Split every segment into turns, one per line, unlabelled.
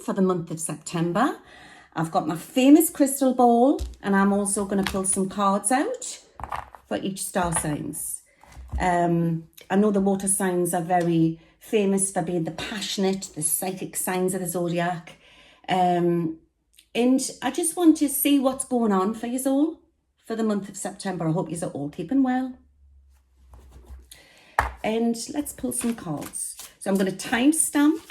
for the month of September. I've got my famous crystal ball, and I'm also going to pull some cards out for each star signs. I know the water signs are very famous for being the passionate, the psychic signs of the zodiac. And I just want to see what's going on for you all for the month of September. I hope you're all keeping well. And let's pull some cards. So I'm going to timestamp,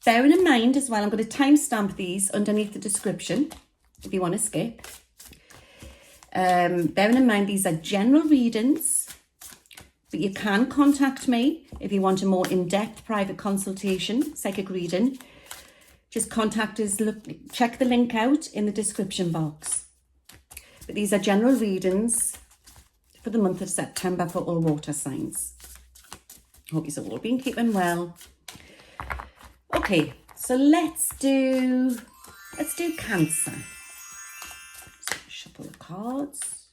bearing in mind as well, I'm going to timestamp these underneath the description if you want to skip. Bearing in mind these are general readings, but you can contact me if you want a more in-depth private consultation, psychic reading. Just contact us, check the link out in the description box. But these are general readings for the month of September for all water signs. Hope you've all been keeping well. Okay, so let's do Cancer. So shuffle the cards.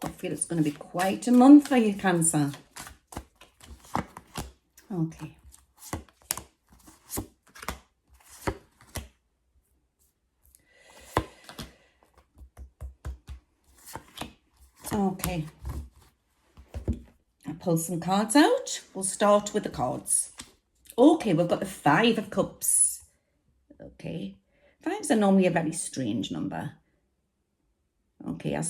I feel it's going to be quite a month for you, Cancer. Okay. Okay. I'll pull some cards out. We'll start with the cards. Okay, we've got the 5 of Cups. Okay. 5s are normally a very strange number. Okay, I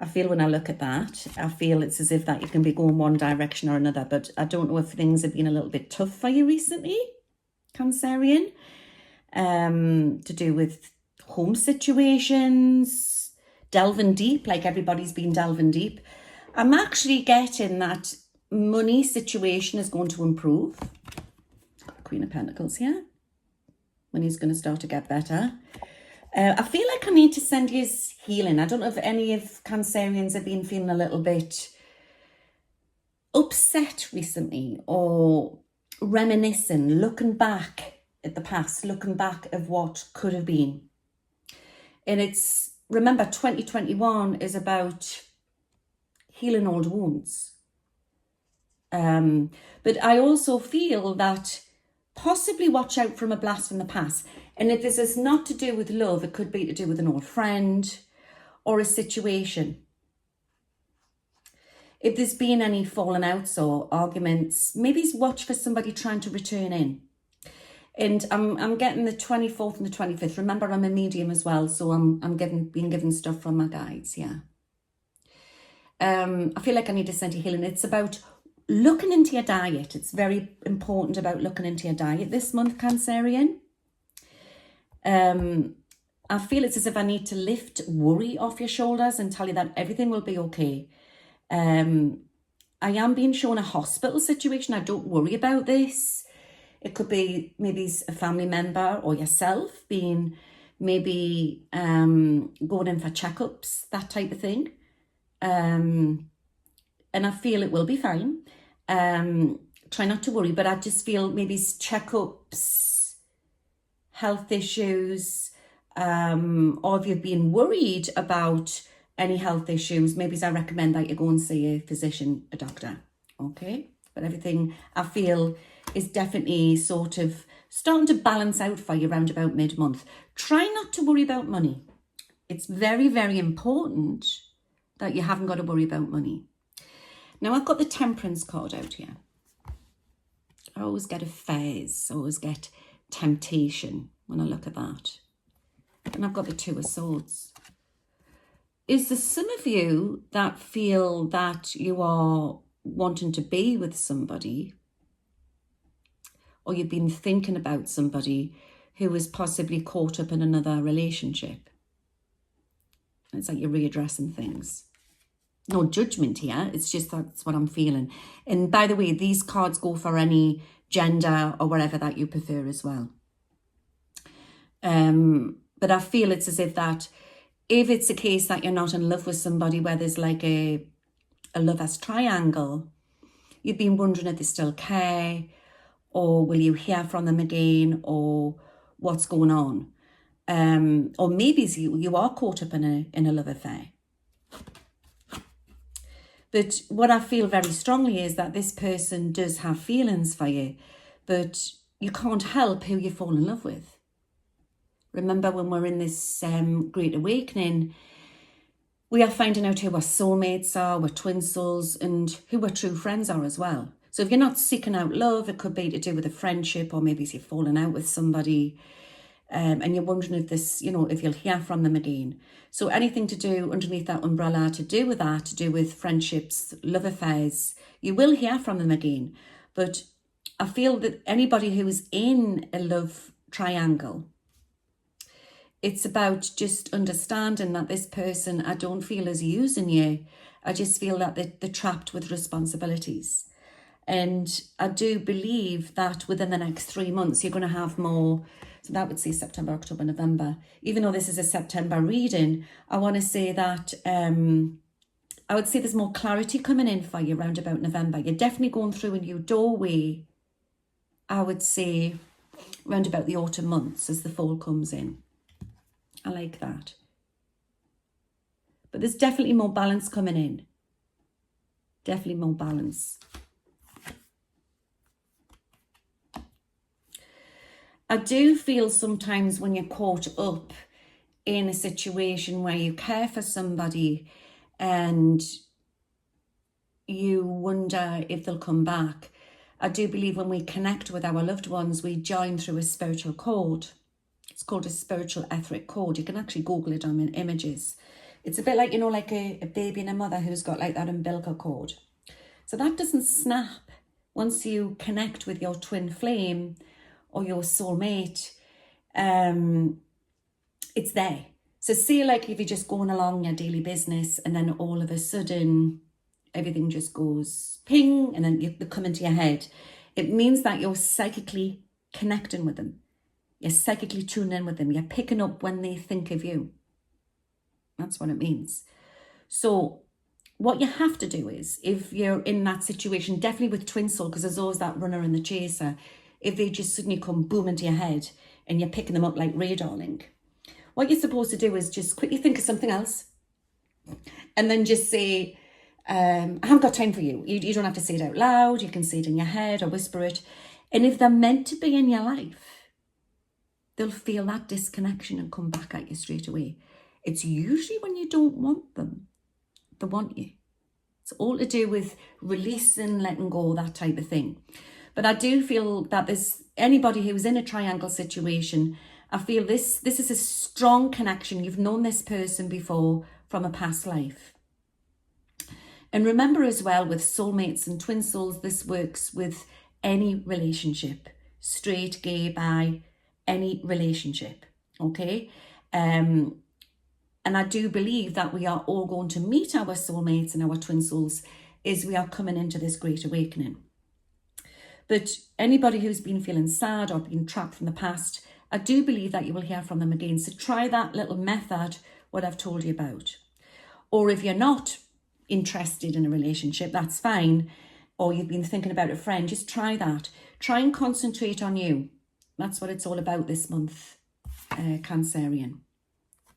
feel when I look at that, I feel it's as if that you can be going one direction or another, but I don't know if things have been a little bit tough for you recently, Cancerian, to do with home situations, delving deep, like everybody's been delving deep. I'm actually getting that money situation is going to improve. Got Queen of Pentacles here. Money's going to start to get better. I feel like I need to send you healing. I don't know if any of Cancerians have been feeling a little bit upset recently or reminiscing, looking back at the past, looking back at what could have been. And remember, 2021 is about healing old wounds. But I also feel that possibly watch out from a blast from the past. And if this is not to do with love, it could be to do with an old friend or a situation. If there's been any falling outs or arguments, maybe watch for somebody trying to return in. And I'm getting the 24th and the 25th. Remember, I'm a medium as well, so I'm being given stuff from my guides, yeah. I feel like I need to send you healing. It's about looking into your diet. It's very important about looking into your diet this month, Cancerian. I feel it's as if I need to lift worry off your shoulders and tell you that everything will be okay. I am being shown a hospital situation. I don't worry about this. It could be maybe a family member or yourself being maybe going in for checkups, that type of thing. And I feel it will be fine. Try not to worry, but I just feel maybe checkups, health issues, or if you've been worried about any health issues, maybe I recommend that you go and see a physician, a doctor. Okay, but everything I feel is definitely sort of starting to balance out for you around about mid-month. Try not to worry about money. It's very, very important that you haven't got to worry about money. Now, I've got the Temperance card out here. I always get affairs. I always get temptation when I look at that. And I've got the 2 of Swords. Is there some of you that feel that you are wanting to be with somebody, or you've been thinking about somebody who is possibly caught up in another relationship? It's like you're readdressing things. No judgment here. It's just that's what I'm feeling. And by the way, these cards go for any gender or whatever that you prefer as well. But I feel it's as if that if it's a case that you're not in love with somebody where there's like a lover's triangle, you've been wondering if they still care, or will you hear from them again, or what's going on. Or maybe you are caught up in a love affair. But what I feel very strongly is that this person does have feelings for you, but you can't help who you fall in love with. Remember, when we're in this great awakening, we are finding out who our soulmates are, our twin souls, and who our true friends are as well. So if you're not seeking out love, it could be to do with a friendship, or maybe you're falling out with somebody, and you're wondering if this, if you'll hear from them again. So anything to do underneath that umbrella, to do with that, to do with friendships, love affairs, you will hear from them again. But I feel that anybody who is in a love triangle, it's about just understanding that this person, I don't feel is using you. I just feel that they're trapped with responsibilities. And I do believe that within the next 3 months, you're going to have more. So that would say September, October, November. Even though this is a September reading, I want to say that I would say there's more clarity coming in for you around about November. You're definitely going through a new doorway, I would say, around about the autumn months as the fall comes in. I like that. But there's definitely more balance coming in. Definitely more balance. I do feel sometimes when you're caught up in a situation where you care for somebody and you wonder if they'll come back. I do believe when we connect with our loved ones, we join through a spiritual cord. It's called a spiritual etheric cord. You can actually Google it on images. It's a bit like, like a baby and a mother who's got like that umbilical cord. So that doesn't snap once you connect with your twin flame or your soulmate. It's there. So say like if you're just going along your daily business and then all of a sudden everything just goes ping and then they come into your head. It means that you're psychically connecting with them. You're psychically tuning in with them. You're picking up when they think of you. That's what it means. So what you have to do is, if you're in that situation, definitely with twin soul, because there's always that runner and the chaser, if they just suddenly come boom into your head and you're picking them up like radar link, what you're supposed to do is just quickly think of something else and then just say, I haven't got time for you. You don't have to say it out loud. You can say it in your head or whisper it. And if they're meant to be in your life, they'll feel that disconnection and come back at you straight away. It's usually when you don't want them, they want you. It's all to do with releasing, letting go, that type of thing. But I do feel that there's anybody who's in a triangle situation, I feel this is a strong connection. You've known this person before from a past life. And remember as well, with soulmates and twin souls, this works with any relationship, straight, gay, bi, any relationship, okay? And I do believe that we are all going to meet our soulmates and our twin souls as we are coming into this great awakening. But anybody who's been feeling sad or been trapped from the past, I do believe that you will hear from them again. So try that little method, what I've told you about. Or if you're not interested in a relationship, that's fine. Or you've been thinking about a friend, just try that. Try and concentrate on you. That's what it's all about this month, Cancerian.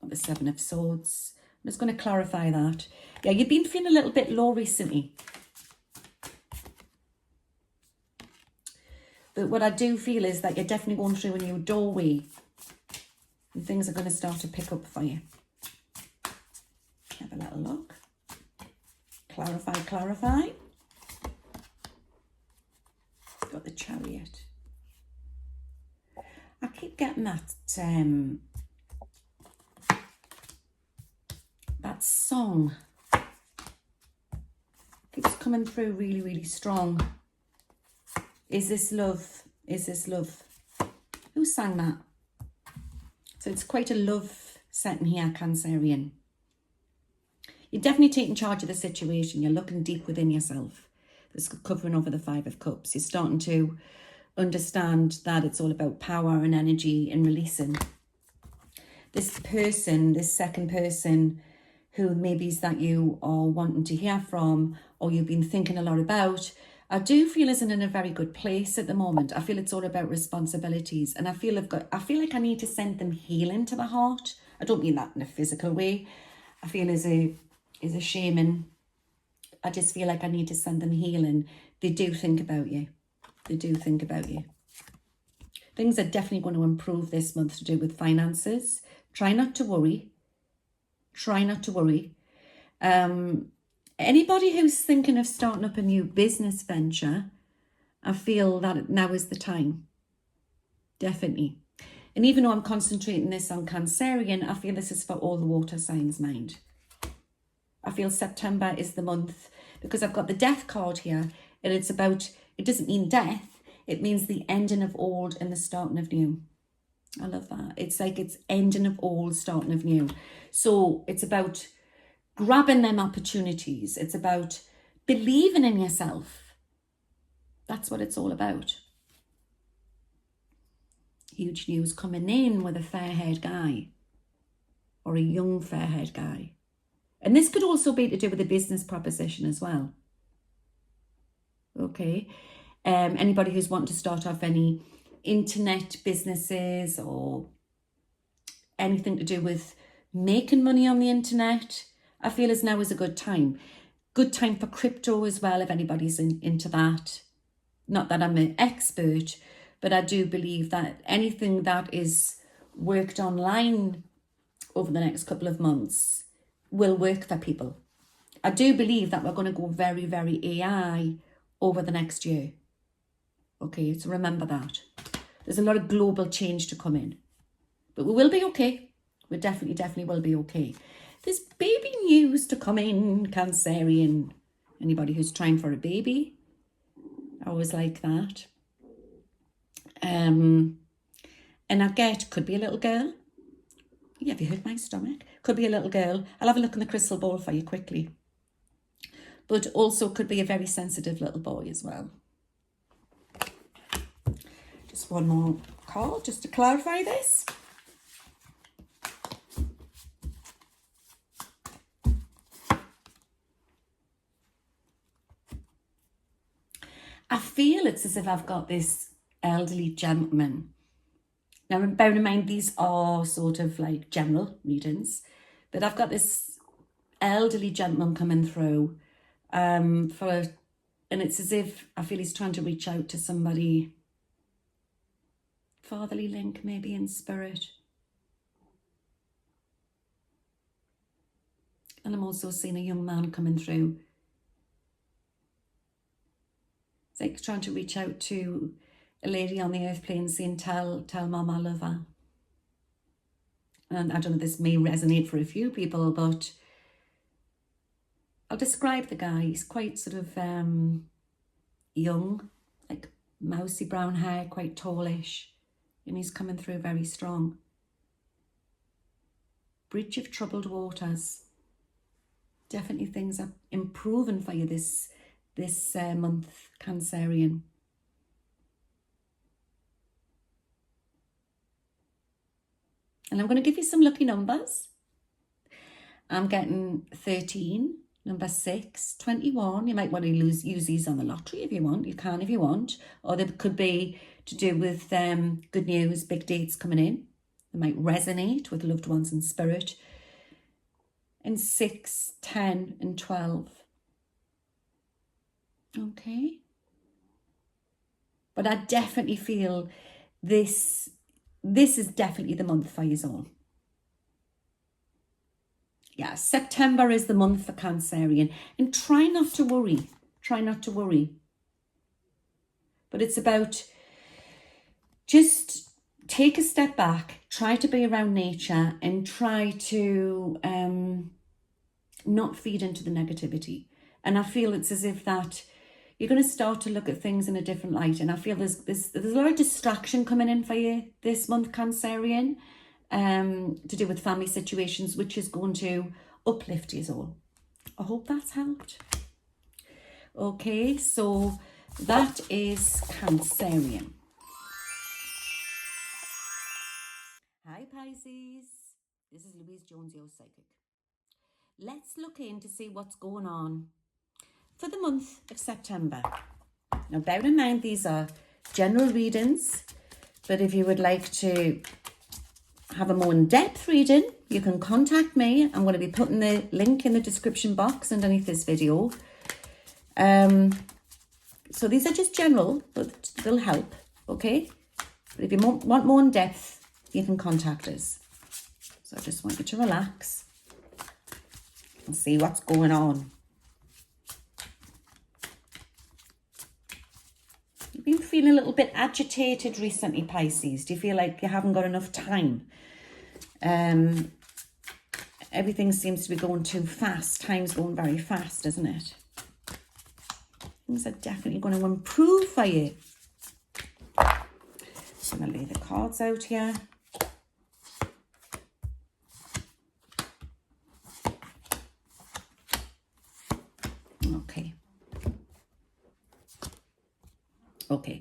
The Seven of Swords. I'm just going to clarify that. Yeah, you've been feeling a little bit low recently. But what I do feel is that you're definitely going through a new doorway. And things are going to start to pick up for you. Have a little look. Clarify, clarify. Got the Chariot. I keep getting that that song. Keeps coming through really, really strong. Is this love? Is this love? Who sang that? So it's quite a love setting here, Cancerian. You're definitely taking charge of the situation. You're looking deep within yourself. This is covering over the Five of Cups. You're starting to understand that it's all about power and energy and releasing. This person, this second person, who maybe is that you are wanting to hear from or you've been thinking a lot about, I do feel isn't in a very good place at the moment. I feel it's all about responsibilities, and I feel like I need to send them healing to the heart. I don't mean that in a physical way. I feel as a shaman, I just feel like I need to send them healing. They do think about you. They do think about you. Things are definitely going to improve this month to do with finances. Try not to worry. Try not to worry. Anybody who's thinking of starting up a new business venture, I feel that now is the time. Definitely. And even though I'm concentrating this on Cancerian, I feel this is for all the water signs, mind. I feel September is the month, because I've got the death card here, and it's about, it doesn't mean death, it means the ending of old and the starting of new. I love that. It's like it's ending of old, starting of new. So it's about grabbing them opportunities. It's about believing in yourself. That's what it's all about. Huge news coming in with a fair-haired guy, or a young fair-haired guy. And this could also be to do with a business proposition as well. Okay. Anybody who's wanting to start off any internet businesses or anything to do with making money on the internet, I feel as now is a good time. Good time for crypto as well, if anybody's into that. Not that I'm an expert, but I do believe that anything that is worked online over the next couple of months will work for people. I do believe that we're going to go very, very AI over the next year. Okay, so remember that. There's a lot of global change to come in. But we will be okay. We definitely will be okay. There's baby news to come in, Cancerian. Anybody who's trying for a baby, I always like that. And I get, could be a little girl. Yeah, have you heard my stomach? Could be a little girl. I'll have a look in the crystal ball for you quickly. But also could be a very sensitive little boy as well. Just one more card just to clarify this. I feel it's as if I've got this elderly gentleman. Now, bear in mind, these are sort of like general readings, but I've got this elderly gentleman coming through and it's as if I feel he's trying to reach out to somebody, fatherly link maybe in spirit. And I'm also seeing a young man coming through. It's like trying to reach out to a lady on the earth plane saying, tell mom I love her. And I don't know, this may resonate for a few people, but I'll describe the guy. He's quite sort of young, like mousy brown hair, quite tallish, and he's coming through very strong. Bridge of troubled waters. Definitely things are improving for you this month, Cancerian. And I'm going to give you some lucky numbers. I'm getting 13, number 6, 21. You might want to use these on the lottery if you want. You can if you want. Or they could be to do with good news, big dates coming in. They might resonate with loved ones in spirit. And 6, 10 and 12. Okay. But I definitely feel this is definitely the month for you all. Yeah, September is the month for Cancerian. And try not to worry. Try not to worry. But it's about just take a step back, try to be around nature and try to not feed into the negativity. And I feel it's as if that you're going to start to look at things in a different light. And I feel there's a lot of distraction coming in for you this month, Cancerian, to do with family situations, which is going to uplift you all. I hope that's helped. Okay, so that is Cancerian. Hi, Pisces. This is Louise Jones, your psychic. Let's look in to see what's going on for the month of September. Now, bear in mind, these are general readings, but if you would like to have a more in-depth reading, you can contact me. I'm going to be putting the link in the description box underneath this video. So these are just general, but they'll help, okay? But if you want more in depth, you can contact us. So I just want you to relax and see what's going on. You've been feeling a little bit agitated recently, Pisces. Do you feel like you haven't got enough time? Everything seems to be going too fast. Time's going very fast, isn't it? Things are definitely going to improve for you. I'm going to lay the cards out here. Okay,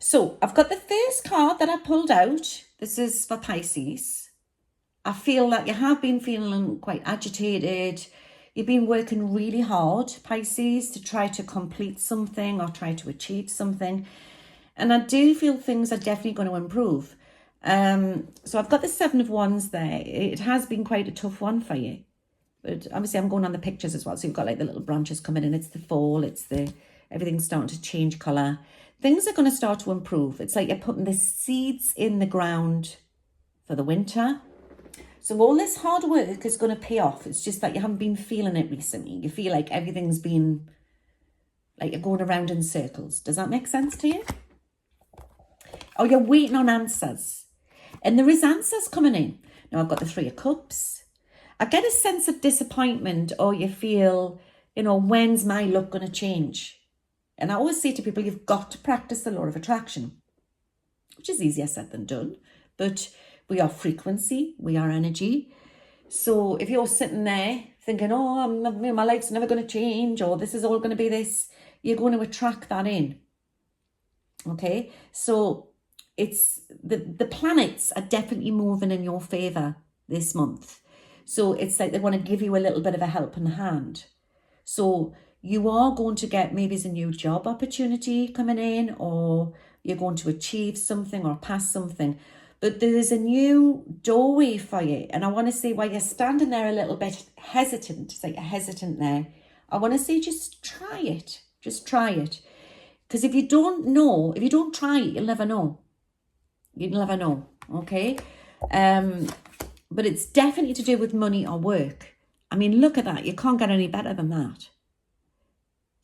so I've got the first card that I pulled out. This is for Pisces. I feel that you have been feeling quite agitated. You've been working really hard, Pisces, to try to complete something or try to achieve something. And I do feel things are definitely going to improve. So I've got the Seven of Wands there. It has been quite a tough one for you. But obviously I'm going on the pictures as well. So you've got like the little branches coming in. It's the fall. Everything's starting to change colour. Things are going to start to improve. It's like you're putting the seeds in the ground for the winter. So all this hard work is going to pay off. It's just that you haven't been feeling it recently. You feel like everything's been, like you're going around in circles. Does that make sense to you? Or you're waiting on answers. And there is answers coming in. Now I've got the Three of Cups. I get a sense of disappointment, or you feel, when's my luck going to change? And I always say to people, you've got to practice the law of attraction, which is easier said than done. But we are frequency, we are energy. So if you're sitting there thinking, my life's never going to change, or this is all going to be this, you're going to attract that in. Okay, so it's the planets are definitely moving in your favour this month. So it's like they want to give you a little bit of a helping hand. So you are going to get maybe a new job opportunity coming in, or you're going to achieve something or pass something. But there is a new doorway for you. And I want to say, while you're standing there a little bit hesitant, it's like you're hesitant there, I want to say just try it. Just try it. Because if you don't try it, you'll never know. You'll never know, okay? But it's definitely to do with money or work. I mean, look at that. You can't get any better than that.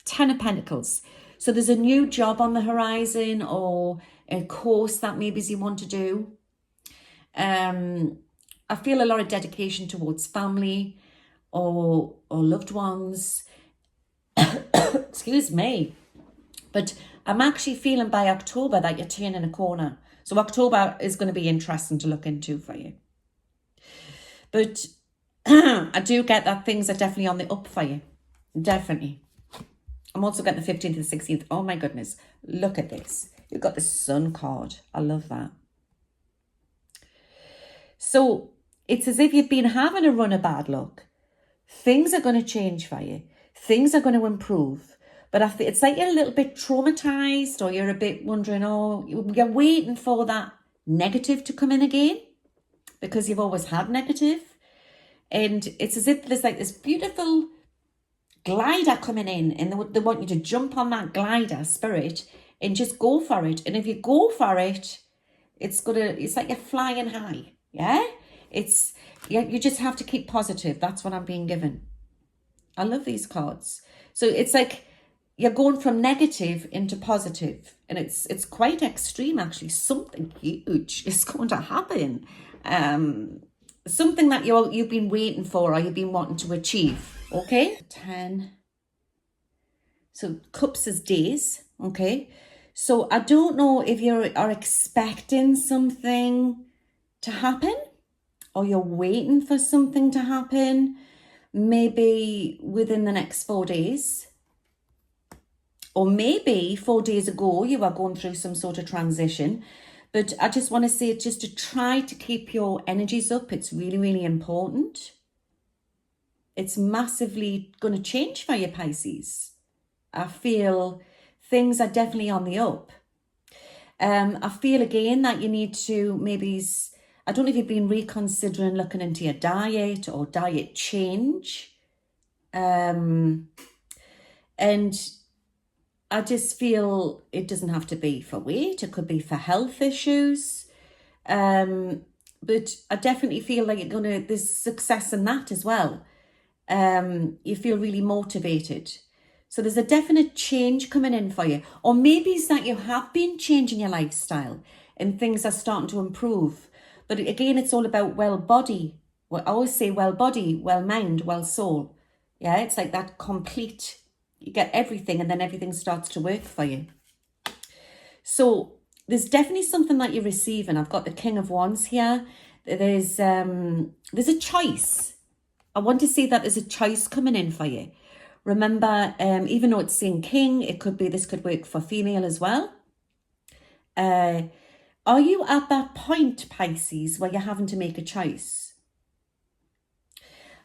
10 of Pentacles. So there's a new job on the horizon, or a course that maybe you want to do. I feel a lot of dedication towards family or loved ones. Excuse me. But I'm actually feeling by October that you're turning a corner. So October is going to be interesting to look into for you. But I do get that things are definitely on the up for you. Definitely. I'm also getting the 15th and the 16th. Oh my goodness. Look at this. You've got the Sun card. I love that. So it's as if you've been having a run of bad luck. Things are going to change for you. Things are going to improve. But it's like you're a little bit traumatized, or you're a bit wondering, you're waiting for that negative to come in again, because you've always had negative. And it's as if there's like this beautiful glider coming in, and they want you to jump on that glider, spirit, and just go for it. And if you go for it, it's like you're flying high. Yeah? You just have to keep positive. That's what I'm being given. I love these cards. So it's like you're going from negative into positive, and it's quite extreme actually. Something huge is going to happen. Something that you've been waiting for, or you've been wanting to achieve. Okay, 10. So Cups is days. Okay, so I don't know if you are expecting something to happen, or you're waiting for something to happen, maybe within the next 4 days. Or maybe 4 days ago you are going through some sort of transition. But I just want to say, just to try to keep your energies up. It's really, really important. It's massively going to change for you, Pisces. I feel things are definitely on the up. I feel again that you need to maybe, I don't know if you've been reconsidering looking into your diet or diet change. And I just feel it doesn't have to be for weight. It could be for health issues. But I definitely feel like there's success in that as well. You feel really motivated. So there's a definite change coming in for you. Or maybe it's that you have been changing your lifestyle and things are starting to improve. But again, it's all about well body. Well, I always say well body, well mind, well soul. Yeah, it's like that complete, you get everything and then everything starts to work for you. So there's definitely something that you're receiving. I've got the King of Wands here. There's a choice. I want to say that there's a choice coming in for you. Remember, even though it's saying king, this could work for female as well. Are you at that point, Pisces, where you're having to make a choice?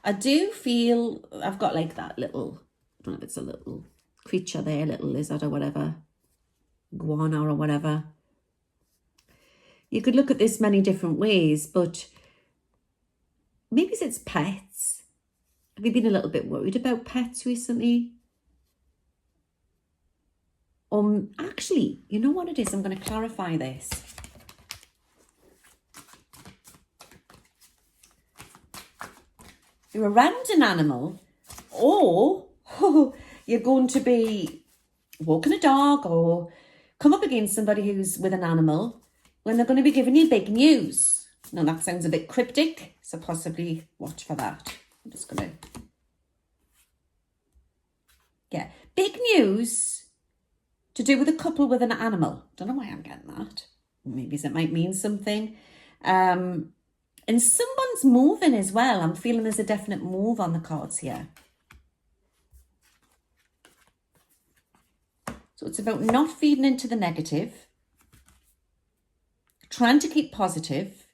I do feel I've got like that little, I don't know if it's a little creature there, little lizard or whatever, iguana or whatever. You could look at this many different ways, but maybe it's pets. Have you been a little bit worried about pets recently? Actually, you know what it is? I'm going to clarify this. You're around an animal, or you're going to be walking a dog or come up against somebody who's with an animal when they're going to be giving you big news. Now, that sounds a bit cryptic, so possibly watch for that. I'm just going to... Yeah, big news to do with a couple with an animal. Don't know why I'm getting that. Maybe it might mean something. And someone's moving as well. I'm feeling there's a definite move on the cards here. So it's about not feeding into the negative, trying to keep positive.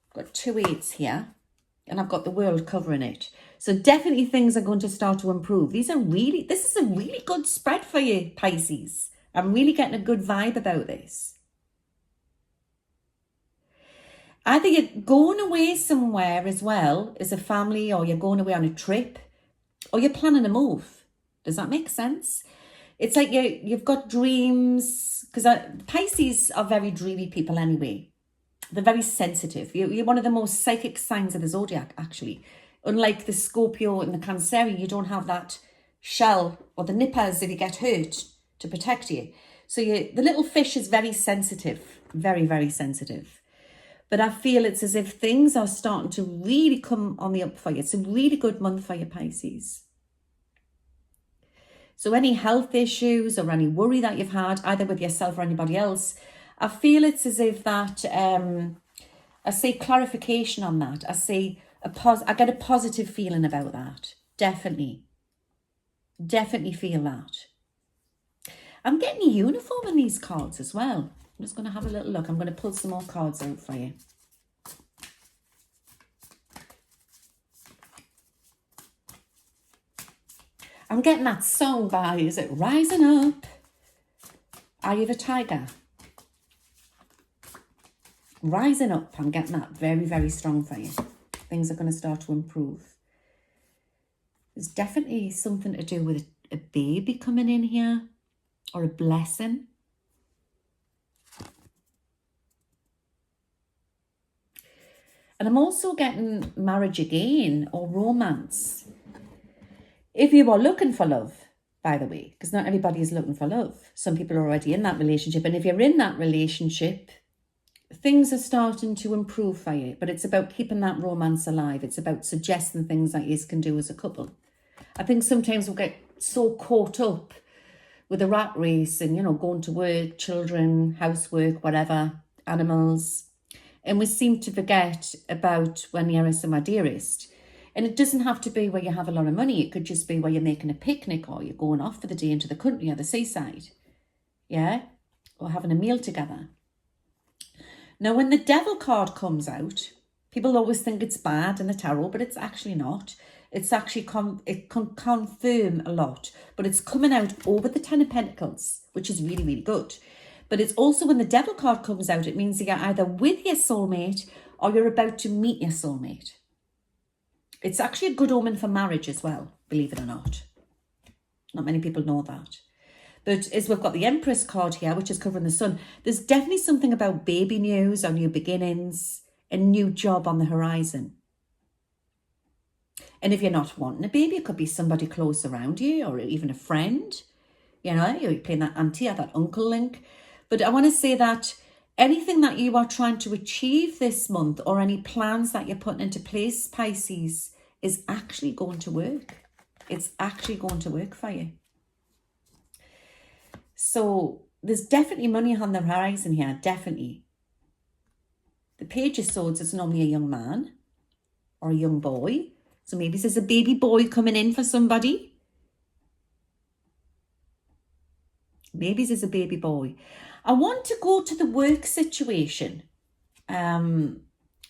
I've got 2 8s here, and I've got the world covering it. So definitely things are going to start to improve. This is a really good spread for you, Pisces. I'm really getting a good vibe about this. Either you're going away somewhere as well as a family, or you're going away on a trip, or you're planning a move. Does that make sense? It's like you've got dreams, because Pisces are very dreamy people anyway. They're very sensitive. You're one of the most psychic signs of the zodiac, actually. Unlike the Scorpio and the Cancer, you don't have that shell or the nippers if you get hurt to protect you. So the little fish is very sensitive, very, very sensitive. But I feel it's as if things are starting to really come on the up for you. It's a really good month for you, Pisces. So any health issues or any worry that you've had, either with yourself or anybody else, I feel it's as if that, I see clarification on that. I get a positive feeling about that. Definitely. Definitely feel that. I'm getting a uniform in these cards as well. I'm just going to have a little look. I'm going to pull some more cards out for you. I'm getting that song by, is it Rising Up? Eye of a Tiger. Rising Up. I'm getting that very, very strong for you. Things are going to start to improve. There's definitely something to do with a baby coming in here, or a blessing. And I'm also getting marriage again, or romance. If you are looking for love, by the way, because not everybody is looking for love. Some people are already in that relationship. And if you're in that relationship, things are starting to improve for you. But it's about keeping that romance alive. It's about suggesting things that you can do as a couple. I think sometimes we'll get so caught up with the rat race and, going to work, children, housework, whatever, animals. And we seem to forget about when you're somewhere dearest. And it doesn't have to be where you have a lot of money. It could just be where you're making a picnic, or you're going off for the day into the country or the seaside. Yeah? Or having a meal together. Now, when the Devil card comes out, people always think it's bad in the tarot, but it's actually not. It's actually, it can confirm a lot. But it's coming out over the Ten of Pentacles, which is really, really good. But it's also when the Devil card comes out, it means you're either with your soulmate or you're about to meet your soulmate. It's actually a good omen for marriage as well, believe it or not. Not many people know that. But as we've got the Empress card here, which is covering the sun, there's definitely something about baby news or new beginnings, a new job on the horizon. And if you're not wanting a baby, it could be somebody close around you or even a friend. You know, you're playing that auntie or that uncle link. But I want to say that anything that you are trying to achieve this month or any plans that you're putting into place, Pisces, is actually going to work. It's actually going to work for you. So there's definitely money on the horizon here, definitely. The Page of Swords is normally a young man or a young boy. So maybe there's a baby boy coming in for somebody. Maybe there's a baby boy. I want to go to the work situation. And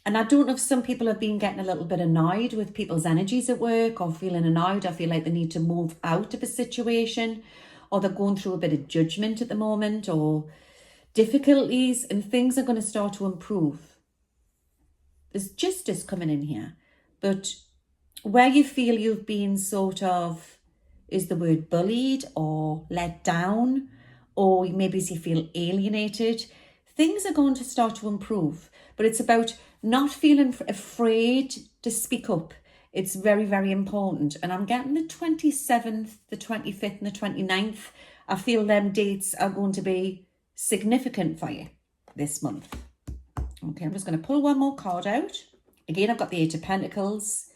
I don't know if some people have been getting a little bit annoyed with people's energies at work or feeling annoyed or feel like they need to move out of a situation, or they're going through a bit of judgment at the moment or difficulties, and things are going to start to improve. There's justice coming in here. But where you feel you've been sort of, is the word bullied or let down, or maybe you feel alienated, things are going to start to improve. But it's about not feeling afraid to speak up. It's very, very important. And I'm getting the 27th, the 25th and the 29th. I feel them dates are going to be significant for you this month. Okay, I'm just going to pull one more card out. Again, I've got the Eight of Pentacles.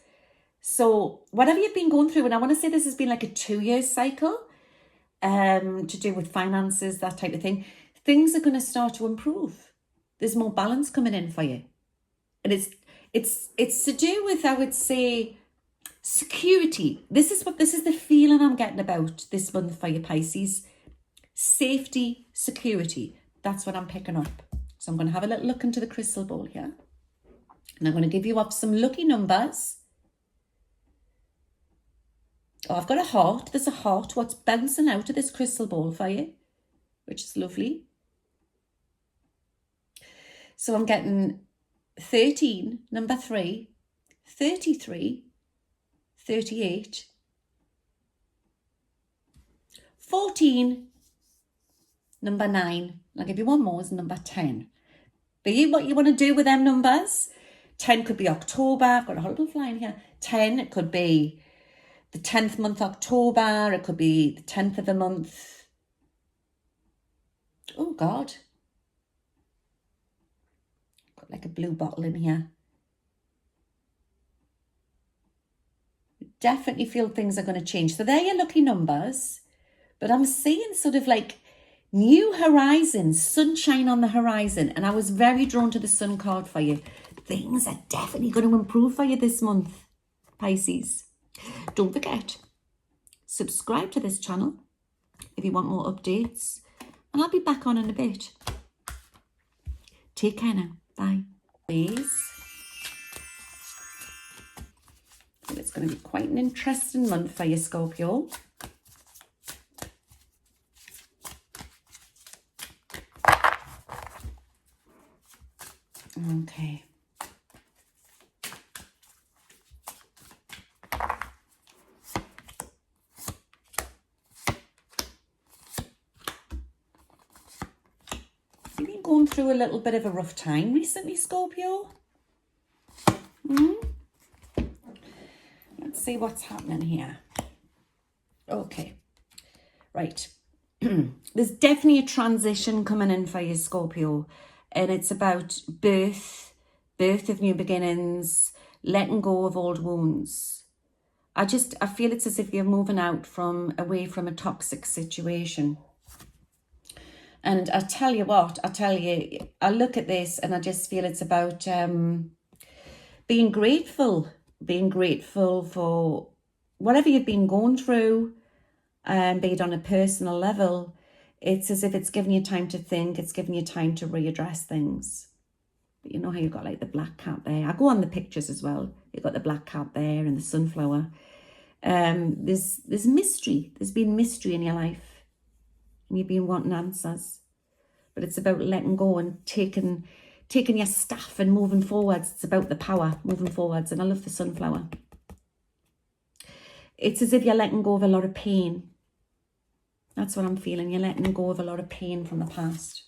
So whatever you've been going through, and I want to say this has been like a 2-year cycle to do with finances, that type of thing. Things are going to start to improve. There's more balance coming in for you. And it's to do with, I would say, security. This is the feeling I'm getting about this month for you, Pisces. Safety, security. That's what I'm picking up. So I'm going to have a little look into the crystal ball here. And I'm going to give you up some lucky numbers. Oh, I've got a heart. There's a heart. What's bouncing out of this crystal ball for you, which is lovely. So I'm getting 13, number 3, 33, 38, 14, number 9. I'll give you one more, is number 10. Be what you want to do with them numbers. 10 could be October. I've got a horrible flying here. 10, it could be the 10th month October. It could be the 10th of the month. Oh, God. Got like a blue bottle in here. Definitely feel things are going to change. So they're your lucky numbers. But I'm seeing sort of like new horizons, sunshine on the horizon. And I was very drawn to the sun card for you. Things are definitely going to improve for you this month, Pisces. Don't forget, subscribe to this channel if you want more updates. And I'll be back on in a bit. Take care now. Bye. Please. It's going to be quite an interesting month for you, Scorpio. Okay. You've been going through a little bit of a rough time recently, Scorpio. Let's see what's happening here. Okay. Right. There's definitely a transition coming in for you, Scorpio. And it's about birth of new beginnings, letting go of old wounds. I feel it's as if you're moving out away from a toxic situation. And I tell you what, I look at this and I just feel it's about being grateful for whatever you've been going through, be it on a personal level. It's as if it's giving you time to think. It's giving you time to readdress things. But you know how you've got like the black cat there. I go on the pictures as well. You've got the black cat there and the sunflower. There's mystery. There's been mystery in your life. And you've been wanting answers. But it's about letting go and taking your staff and moving forwards. It's about the power, moving forwards. And I love the sunflower. It's as if you're letting go of a lot of pain. That's what I'm feeling. You're letting go of a lot of pain from the past.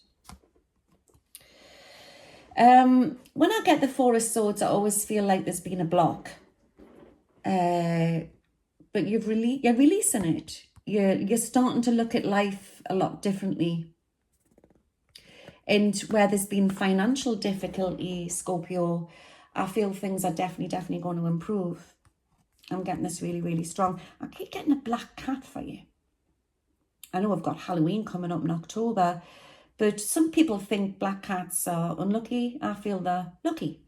When I get the Four of Swords, I always feel like there's been a block. But you're releasing it. You're starting to look at life a lot differently. And where there's been financial difficulty, Scorpio, I feel things are definitely going to improve. I'm getting this really strong. I keep getting a black cat for you. I know I've got Halloween coming up in October, but some people think black cats are unlucky. I feel they're lucky.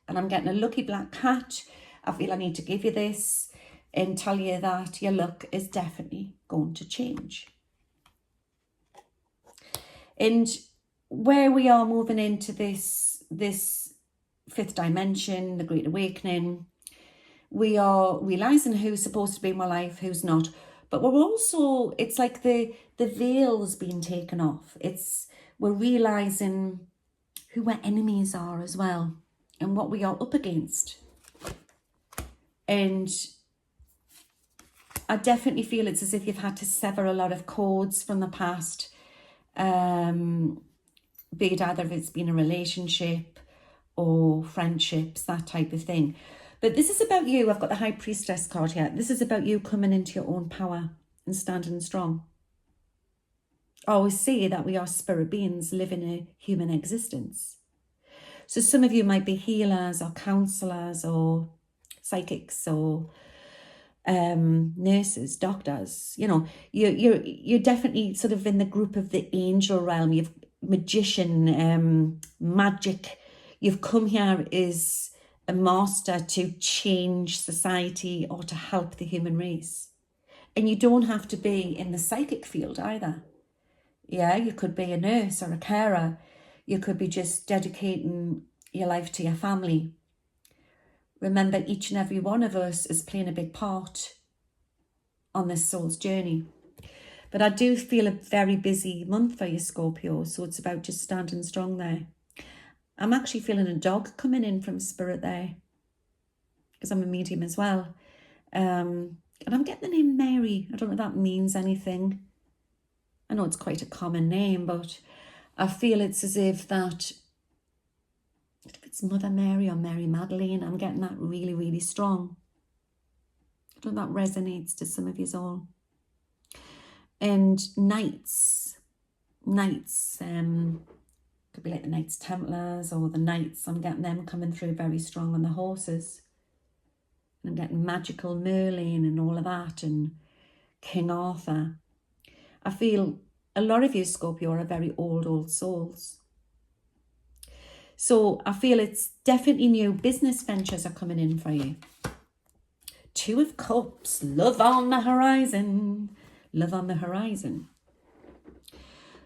And I'm getting a lucky black cat. I feel I need to give you this and tell you that your luck is definitely going to change. And where we are moving into this fifth dimension, the Great Awakening, we are realizing who's supposed to be in my life, who's not. But we're also, it's like the veil's been taken off. We're realizing who our enemies are as well and what we are up against. And I definitely feel it's as if you've had to sever a lot of cords from the past. Be it either if it's been a relationship or friendships, that type of thing. But this is about you. I've got the High Priestess card here. This is about you coming into your own power and standing strong. I always say that we are spirit beings living a human existence. So some of you might be healers or counselors or psychics or nurses, doctors. You know, you're definitely sort of in the group of the angel realm. You've magician, magic. You've come here as a master to change society or to help the human race. And you don't have to be in the psychic field either. Yeah, you could be a nurse or a carer. You could be just dedicating your life to your family. Remember, each and every one of us is playing a big part on this soul's journey. But I do feel a very busy month for you, Scorpio, so it's about just standing strong there. I'm actually feeling a dog coming in from spirit there because I'm a medium as well. And I'm getting the name Mary. I don't know if that means anything. I know it's quite a common name, but I feel it's as if that, if it's Mother Mary or Mary Magdalene, I'm getting that really strong. I don't know if that resonates to some of you all. And knights, could be like the Knights Templars or the Knights. I'm getting them coming through very strong on the horses. And I'm getting magical Merlin and all of that, and King Arthur. I feel a lot of you, Scorpio, are very old souls. So I feel it's definitely new business ventures are coming in for you. Two of Cups, love on the horizon. Love on the horizon.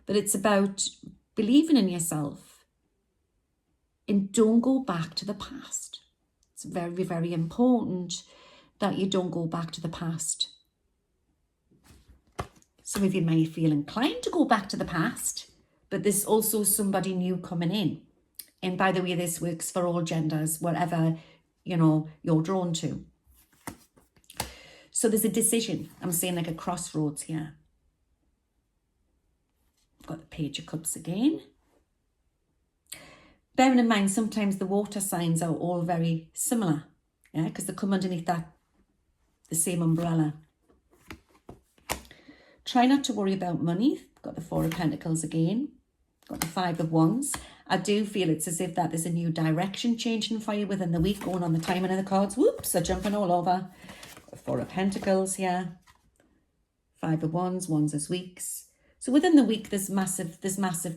But it's about believing in yourself and don't go back to the past. It's very important that you don't go back to the past. Some of you may feel inclined to go back to the past, but there's also somebody new coming in. And by the way, this works for all genders, whatever, you know, you're drawn to. So there's a decision. I'm saying like a crossroads here. I've got the Page of Cups again. Bearing in mind, sometimes the water signs are all very similar, yeah, because they come underneath that, the same umbrella. Try not to worry about money. Got the Four of Pentacles again. Got the Five of Wands. I do feel it's as if that there's a new direction changing for you within the week, going on the timing of the cards. Whoops, they're jumping all over. Four of Pentacles here. Five of Wands, Wands is weeks. So within the week, there's massive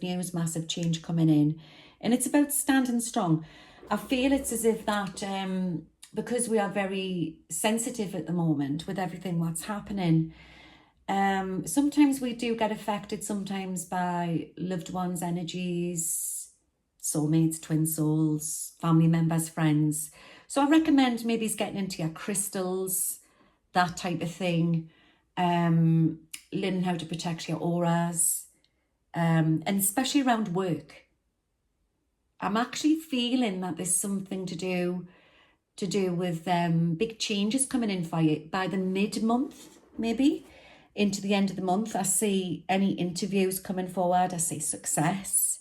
news, massive change coming in. And it's about standing strong. I feel it's as if that, because we are very sensitive at the moment with everything what's happening, sometimes we do get affected sometimes by loved ones' energies, soulmates, twin souls, family members, friends. So I recommend maybe getting into your crystals, that type of thing, learning how to protect your auras, and especially around work. I'm actually feeling that there's something to do with big changes coming in for you by the mid-month, maybe. into the end of the month, I see any interviews coming forward. I see success.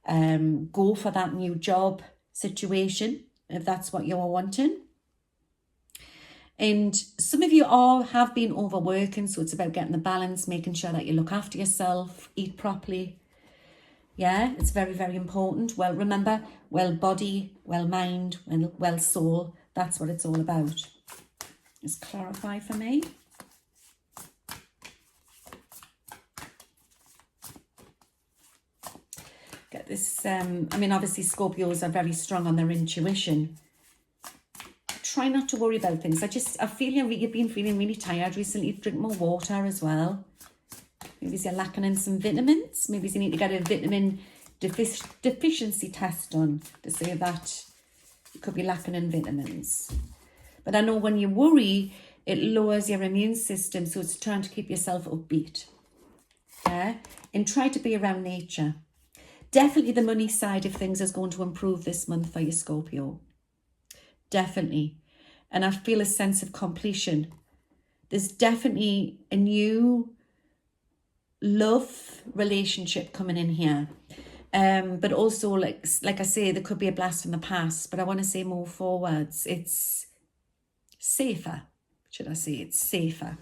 Go for that new job situation if that's what you're wanting. And some of you have been overworking, so it's about getting the balance, making sure that you look after yourself, eat properly. Yeah, it's very, very important. Well, remember, well body, well mind, well soul. That's what it's all about. Just clarify for me. Get this. I mean, obviously, Scorpios are very strong on their intuition. Try not to worry about things. I feel you've been feeling really tired recently. Drink more water as well. Maybe you're lacking in some vitamins. Maybe you need to get a vitamin deficiency test done to say that you could be lacking in vitamins. But I know when you worry, it lowers your immune system, so it's trying to keep yourself upbeat. Yeah? And try to be around nature. Definitely the money side of things is going to improve this month for you, Scorpio. Definitely. And I feel a sense of completion. There's definitely a new love relationship coming in here. But also, like I say, there could be a blast from the past, but I want to say more forwards. It's safer, should I say? It's safer.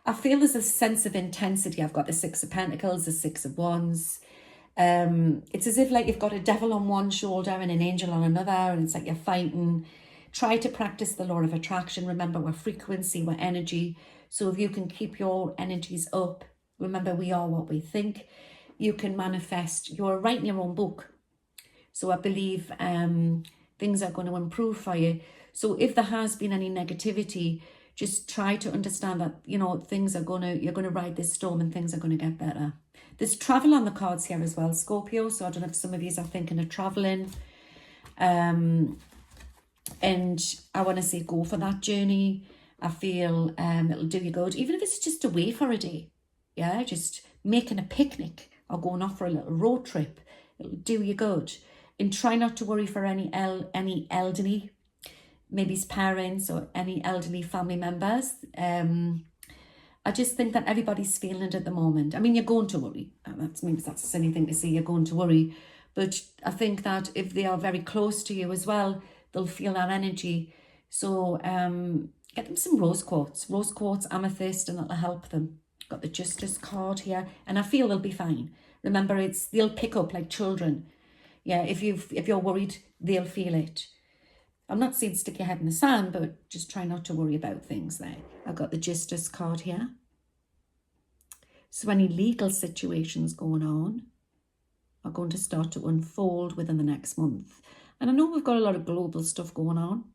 I feel there's a sense of intensity. I've got the Six of Pentacles, the Six of Wands. It's as if like you've got a devil on one shoulder and an angel on another, and it's like you're fighting. Try to practice the law of attraction. Remember, we're frequency, we're energy. So if you can keep your energies up, remember we are what we think, you can manifest. You're writing your own book. So I believe things are going to improve for you. So if there has been any negativity, just try to understand that, you know, you're going to ride this storm and things are going to get better. There's travel on the cards here as well, Scorpio. So I don't know if some of you are thinking of traveling. And I want to say go for that journey. I feel it'll do you good, even if it's just away for a day. Yeah, just making a picnic or going off for a little road trip. It'll do you good. And try not to worry for any elderly, maybe his parents or any elderly family members. I just think that everybody's feeling it at the moment. I mean, you're going to worry. Maybe that's a silly thing to say, you're going to worry. But I think that if they are very close to you as well, they'll feel that energy. So get them some rose quartz, amethyst, and that'll help them. Got the Justice card here, and I feel they'll be fine. Remember, they'll pick up like children. Yeah, if you're worried, they'll feel it. I'm not saying stick your head in the sand, but just try not to worry about things there. I've got the Justice card here. So any legal situations going on are going to start to unfold within the next month. And I know we've got a lot of global stuff going on.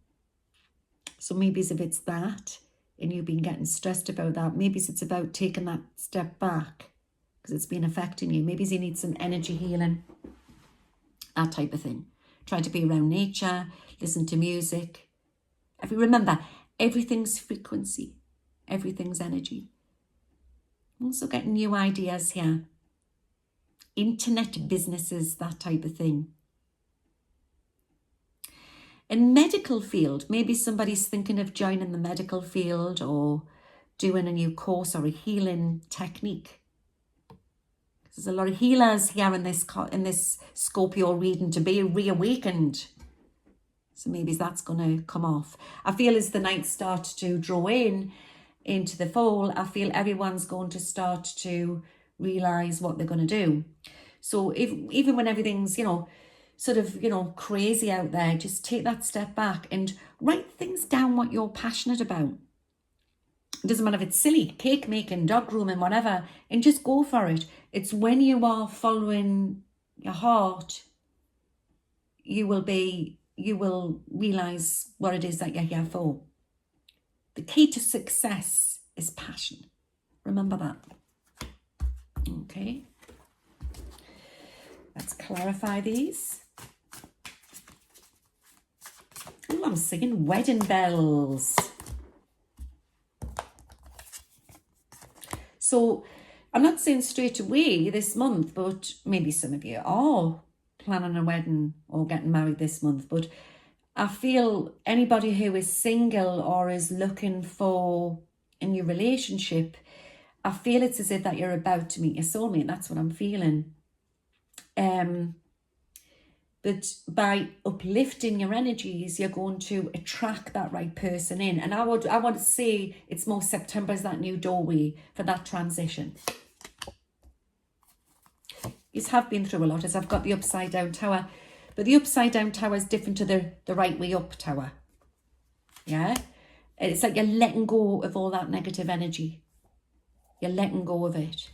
So maybe if it's that and you've been getting stressed about that, maybe it's about taking that step back because it's been affecting you. Maybe you need some energy healing, that type of thing. Try to be around nature, listen to music. Remember, everything's frequency, everything's energy. Also getting new ideas here. Internet businesses, that type of thing. In medical field, maybe somebody's thinking of joining the medical field or doing a new course or a healing technique. There's a lot of healers here in this Scorpio reading to be reawakened. So maybe that's going to come off. I feel as the nights start to draw into the fall, I feel everyone's going to start to realise what they're going to do. So even when everything's, crazy out there, just take that step back and write things down what you're passionate about. It doesn't matter if it's silly, cake making, dog grooming, whatever, and just go for it. It's when you are following your heart, you will realise what it is that you're here for. The key to success is passion. Remember that. Okay. Let's clarify these. Oh, I'm singing wedding bells. So I'm not saying straight away this month, but maybe some of you are planning a wedding or getting married this month. But I feel anybody who is single or is looking for a new relationship, I feel it's as if that you're about to meet your soulmate. That's what I'm feeling. But by uplifting your energies, you're going to attract that right person in. And I want to say it's more September is that new doorway for that transition. You have been through a lot, as I've got the upside down tower. But the upside down tower is different to the right way up tower. Yeah? It's like you're letting go of all that negative energy. You're letting go of it.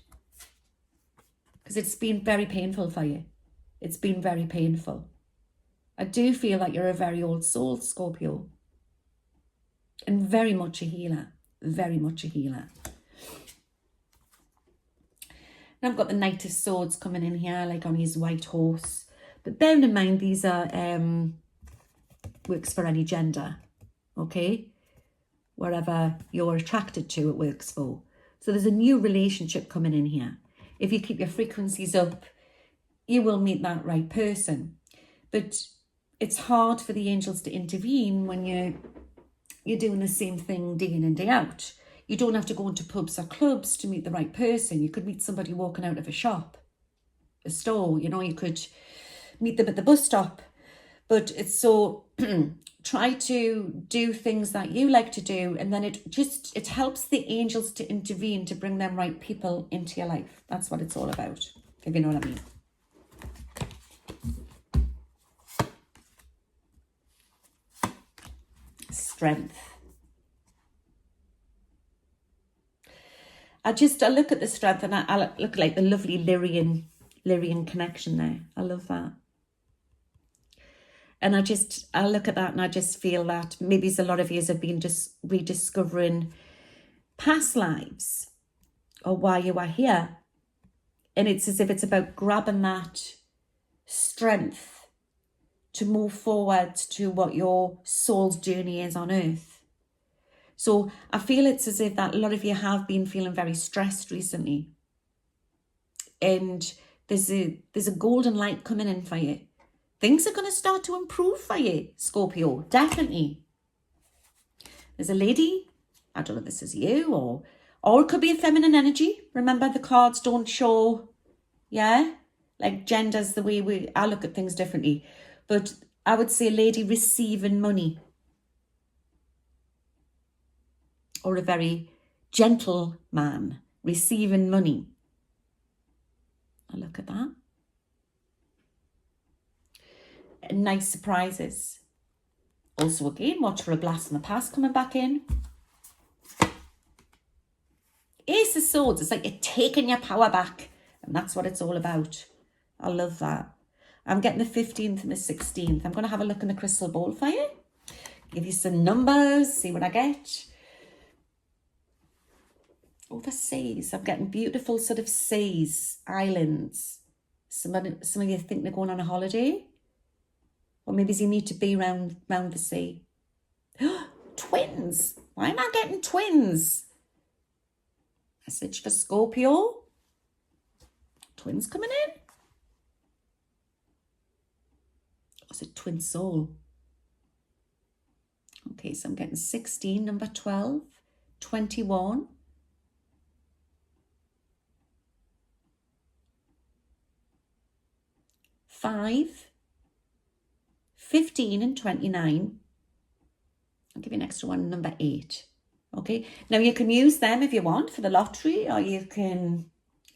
Because it's been very painful for you. It's been very painful. I do feel like you're a very old soul, Scorpio. And very much a healer. Very much a healer. And I've got the Knight of Swords coming in here, like on his white horse. But bearing in mind, these are works for any gender. Okay? Wherever you're attracted to, it works for. So there's a new relationship coming in here. If you keep your frequencies up, you will meet that right person. But it's hard for the angels to intervene when you're doing the same thing day in and day out. You don't have to go into pubs or clubs to meet the right person. You could meet somebody walking out of a shop, a store. You know, you could meet them at the bus stop. But it's so try to do things that you like to do, and then it helps the angels to intervene to bring them right people into your life. That's what it's all about, if you know what I mean. Strength. I look at the strength, and I look like the lovely Lyrian connection there. I love that. And I look at that and I just feel that maybe a lot of you have been just rediscovering past lives or why you are here. And it's as if it's about grabbing that strength to move forward to what your soul's journey is on earth. So I feel it's as if that a lot of you have been feeling very stressed recently. And there's a golden light coming in for you. Things are going to start to improve for you, Scorpio, definitely. There's a lady, I don't know if this is you, or it could be a feminine energy. Remember, the cards don't show, yeah, like genders the way I look at things differently. But I would say a lady receiving money. Or a very gentle man receiving money. I look at that. Nice surprises. Also, again, watch for a blast from the past coming back in. Ace of Swords. It's like you're taking your power back. And that's what it's all about. I love that. I'm getting the 15th and the 16th. I'm going to have a look in the crystal ball for you. Give you some numbers. See what I get. Oh, the seas. I'm getting beautiful sort of seas, islands. Some of you think they're going on a holiday. Or maybe you need to be round the sea. Twins. Why am I getting twins? Message for Scorpio. Twins coming in. Or is it twin soul? Okay, so I'm getting 16, number 12, 21. 5, 15 and 29. I'll give you an extra one, number 8. Okay, now you can use them if you want for the lottery, or you can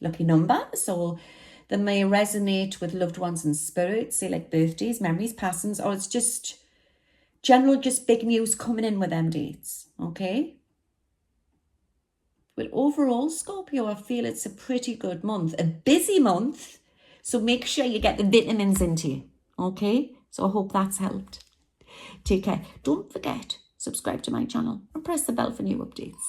lucky numbers, or they may resonate with loved ones and spirits, say like birthdays, memories, passings, or it's just general, just big news coming in with them dates. Okay. But overall, Scorpio, I feel it's a pretty good month, a busy month. So make sure you get the vitamins into you. Okay. So I hope that's helped. Take care. Don't forget, subscribe to my channel and press the bell for new updates.